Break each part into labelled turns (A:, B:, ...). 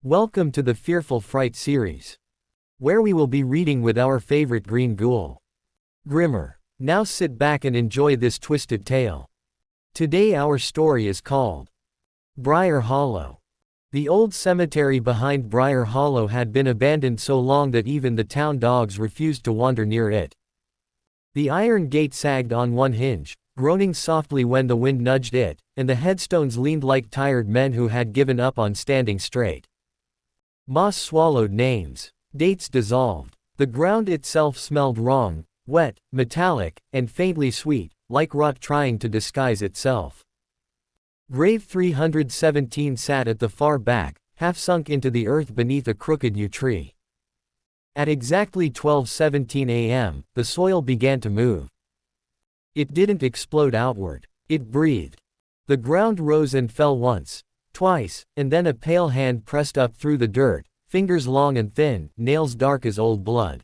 A: Welcome to the Fearful Fright series, where we will be reading with our favorite green ghoul, Grimmer. Now sit back and enjoy this twisted tale. Today our story is called Briar Hollow. The old cemetery behind Briar Hollow had been abandoned so long that even the town dogs refused to wander near it. The iron gate sagged on one hinge, groaning softly when the wind nudged it, and the headstones leaned like tired men who had given up on standing straight. Moss swallowed names. Dates dissolved. The ground itself smelled wrong, wet, metallic, and faintly sweet, like rot trying to disguise itself. Grave 317 sat at the far back, half sunk into the earth beneath a crooked yew tree. At exactly 12:17 a.m., the soil began to move. It didn't explode outward. It breathed. The ground rose and fell once, twice, and then a pale hand pressed up through the dirt, fingers long and thin, nails dark as old blood.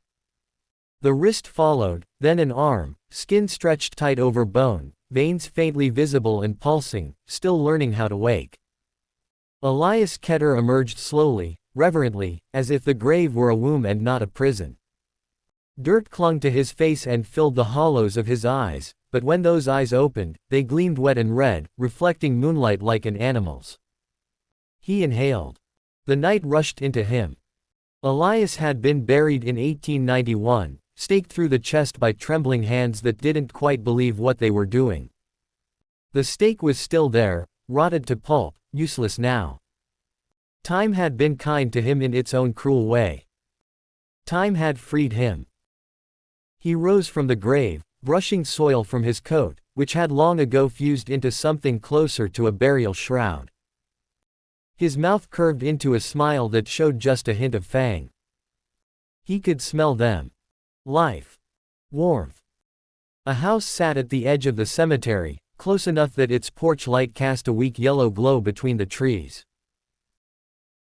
A: The wrist followed, then an arm, skin stretched tight over bone, veins faintly visible and pulsing, still learning how to wake. Elias Ketter emerged slowly, reverently, as if the grave were a womb and not a prison. Dirt clung to his face and filled the hollows of his eyes, but when those eyes opened, they gleamed wet and red, reflecting moonlight like an animal's. He inhaled. The night rushed into him. Elias had been buried in 1891, staked through the chest by trembling hands that didn't quite believe what they were doing. The stake was still there, rotted to pulp, useless now. Time had been kind to him in its own cruel way. Time had freed him. He rose from the grave, brushing soil from his coat, which had long ago fused into something closer to a burial shroud. His mouth curved into a smile that showed just a hint of fang. He could smell them. Life. Warmth. A house sat at the edge of the cemetery, close enough that its porch light cast a weak yellow glow between the trees.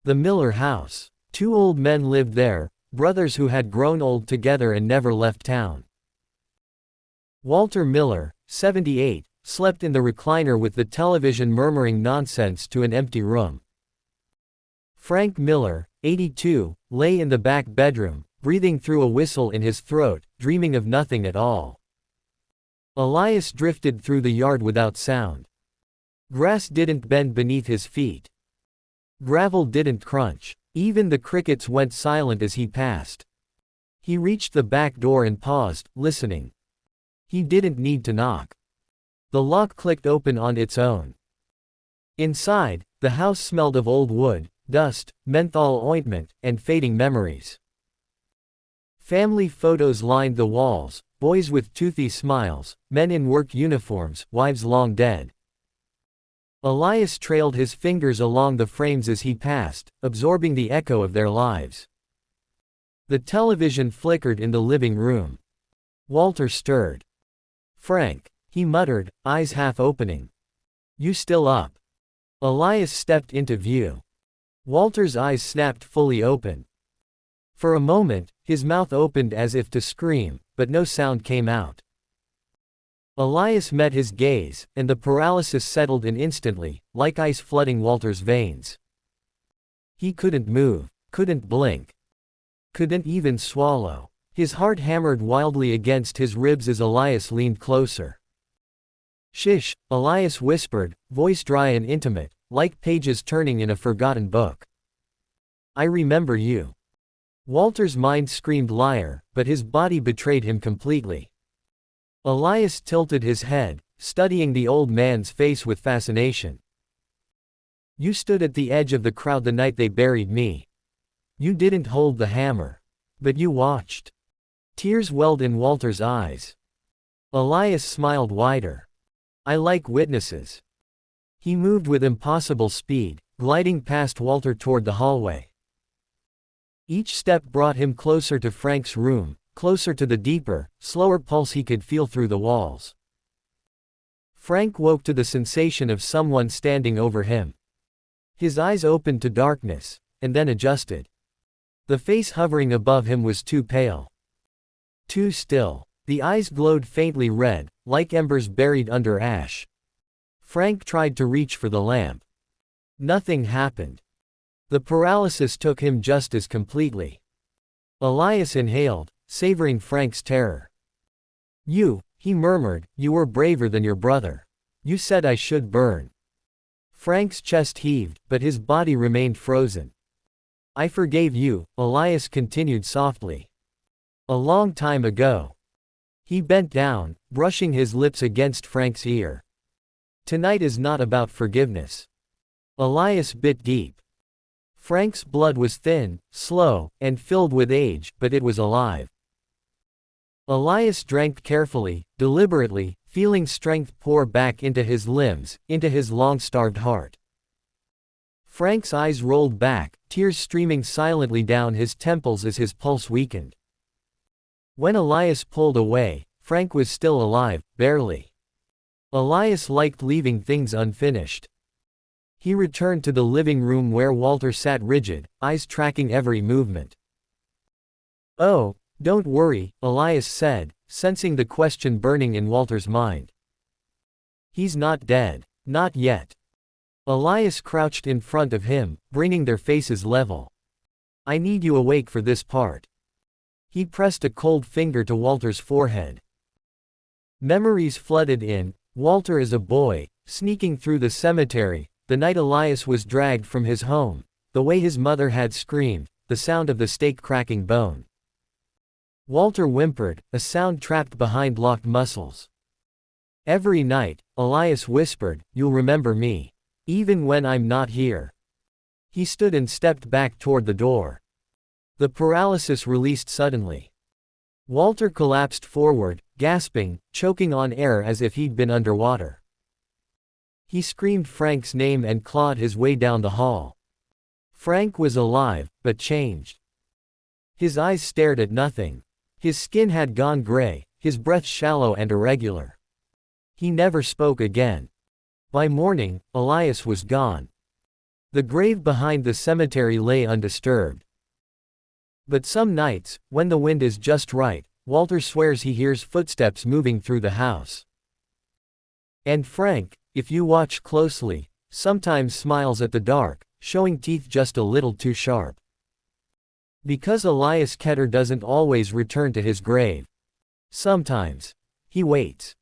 A: The Miller house. Two old men lived there, brothers who had grown old together and never left town. Walter Miller, 78, slept in the recliner with the television murmuring nonsense to an empty room. Frank Miller, 82, lay in the back bedroom, breathing through a whistle in his throat, dreaming of nothing at all. Elias drifted through the yard without sound. Grass didn't bend beneath his feet. Gravel didn't crunch. Even the crickets went silent as he passed. He reached the back door and paused, listening. He didn't need to knock. The lock clicked open on its own. Inside, the house smelled of old wood, dust, menthol ointment, and fading memories. Family photos lined the walls, boys with toothy smiles, men in work uniforms, wives long dead. Elias trailed his fingers along the frames as he passed, absorbing the echo of their lives. The television flickered in the living room. Walter stirred. "Frank," he muttered, eyes half opening. "You still up?" Elias stepped into view. Walter's eyes snapped fully open. For a moment, his mouth opened as if to scream, but no sound came out. Elias met his gaze, and the paralysis settled in instantly, like ice flooding Walter's veins. He couldn't move, couldn't blink, couldn't even swallow. His heart hammered wildly against his ribs as Elias leaned closer. "Shish," Elias whispered, voice dry and intimate, like pages turning in a forgotten book. "I remember you." Walter's mind screamed liar, but his body betrayed him completely. Elias tilted his head, studying the old man's face with fascination. "You stood at the edge of the crowd the night they buried me. You didn't hold the hammer. But you watched." Tears welled in Walter's eyes. Elias smiled wider. "I like witnesses." He moved with impossible speed, gliding past Walter toward the hallway. Each step brought him closer to Frank's room, closer to the deeper, slower pulse he could feel through the walls. Frank woke to the sensation of someone standing over him. His eyes opened to darkness, and then adjusted. The face hovering above him was too pale. Too still. The eyes glowed faintly red, like embers buried under ash. Frank tried to reach for the lamp. Nothing happened. The paralysis took him just as completely. Elias inhaled, savoring Frank's terror. "You," he murmured, "you were braver than your brother. You said I should burn." Frank's chest heaved, but his body remained frozen. "I forgave you," Elias continued softly. "A long time ago." He bent down, brushing his lips against Frank's ear. "Tonight is not about forgiveness." Elias bit deep. Frank's blood was thin, slow, and filled with age, but it was alive. Elias drank carefully, deliberately, feeling strength pour back into his limbs, into his long-starved heart. Frank's eyes rolled back, tears streaming silently down his temples as his pulse weakened. When Elias pulled away, Frank was still alive, barely. Elias liked leaving things unfinished. He returned to the living room where Walter sat rigid, eyes tracking every movement. "Oh, don't worry," Elias said, sensing the question burning in Walter's mind. "He's not dead. Not yet." Elias crouched in front of him, bringing their faces level. "I need you awake for this part." He pressed a cold finger to Walter's forehead. Memories flooded in, Walter as a boy, sneaking through the cemetery, the night Elias was dragged from his home, the way his mother had screamed, the sound of the stake cracking bone. Walter whimpered, a sound trapped behind locked muscles. Every night, Elias whispered, "You'll remember me. Even when I'm not here." He stood and stepped back toward the door. The paralysis released suddenly. Walter collapsed forward, gasping, choking on air as if he'd been underwater. He screamed Frank's name and clawed his way down the hall. Frank was alive, but changed. His eyes stared at nothing. His skin had gone gray, his breath shallow and irregular. He never spoke again. By morning, Elias was gone. The grave behind the cemetery lay undisturbed. But some nights, when the wind is just right, Walter swears he hears footsteps moving through the house. And Frank, if you watch closely, sometimes smiles at the dark, showing teeth just a little too sharp. Because Elias Ketter doesn't always return to his grave. Sometimes. He waits.